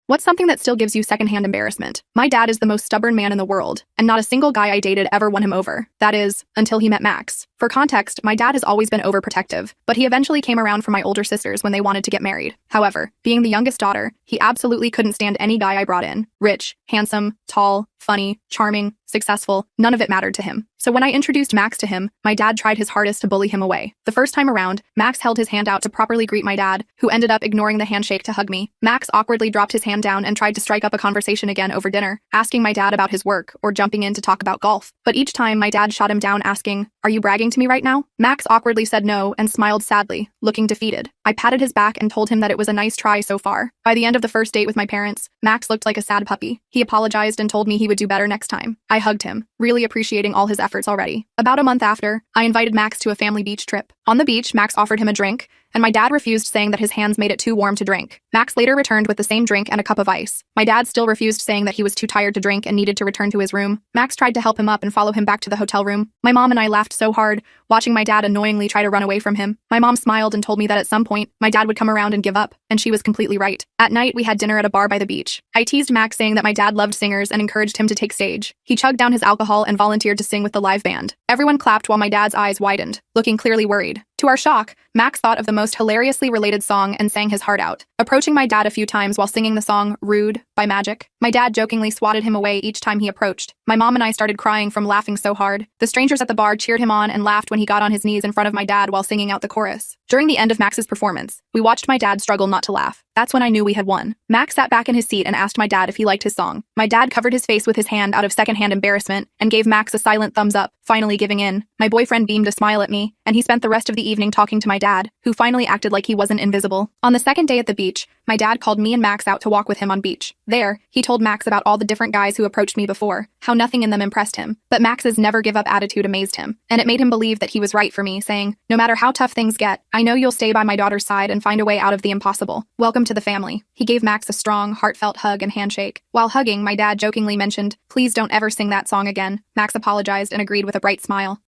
What's something that still gives you secondhand embarrassment? My dad is the most stubborn man in the world, and not a single guy I dated ever won him over. That is, until he met Max. For context, my dad has always been overprotective, but he eventually came around for my older sisters when they wanted to get married. However, being the youngest daughter, he absolutely couldn't stand any guy I brought in. Rich, handsome, tall, funny, charming, successful, none of it mattered to him. So when I introduced Max to him, my dad tried his hardest to bully him away. The first time around, Max held his hand out to properly greet my dad, who ended up ignoring the handshake to hug me. Max awkwardly dropped his hand down and tried to strike up a conversation again over dinner, asking my dad about his work or jumping in to talk about golf. But each time my dad shot him down asking, "Are you bragging to me right now?" Max awkwardly said no and smiled sadly, looking defeated. I patted his back and told him that it was a nice try so far. By the end of the first date with my parents, Max looked like a sad puppy. He apologized and told me he would do better next time. I hugged him, really appreciating all his efforts already. About a month after, I invited Max to a family beach trip. On the beach, Max offered him a drink, and my dad refused, saying that his hands made it too warm to drink. Max later returned with the same drink and a cup of ice. My dad still refused, saying that he was too tired to drink and needed to return to his room. Max tried to help him up and follow him back to the hotel room. My mom and I laughed so hard, watching my dad annoyingly try to run away from him. My mom smiled and told me that at some point, my dad would come around and give up, and she was completely right. At night, we had dinner at a bar by the beach. I teased Max, saying that my dad loved singers and encouraged him to take stage. He chugged down his alcohol and volunteered to sing with the live band. Everyone clapped while my dad's eyes widened, looking clearly worried. To our shock, Max thought of the most hilariously related song and sang his heart out, approaching my dad a few times while singing the song "Rude" by Magic. My dad jokingly swatted him away each time he approached. My mom and I started crying from laughing so hard. The strangers at the bar cheered him on and laughed when he got on his knees in front of my dad while singing out the chorus. During the end of Max's performance, we watched my dad struggle not to laugh. That's when I knew we had won. Max sat back in his seat and asked my dad if he liked his song. My dad covered his face with his hand out of secondhand embarrassment and gave Max a silent thumbs up, finally giving in. My boyfriend beamed a smile at me, and he spent the rest of the evening talking to my dad, who finally acted like he wasn't invisible. On the second day at the beach, my dad called me and Max out to walk with him on beach. There, he told Max about all the different guys who approached me before, how nothing in them impressed him. But Max's never give up attitude amazed him, and it made him believe that he was right for me, saying, "No matter how tough things get, I know you'll stay by my daughter's side and find a way out of the impossible. Welcome to the family." He gave Max a strong, heartfelt hug and handshake. While hugging, my dad jokingly mentioned, "Please don't ever sing that song again." Max apologized and agreed with a bright smile.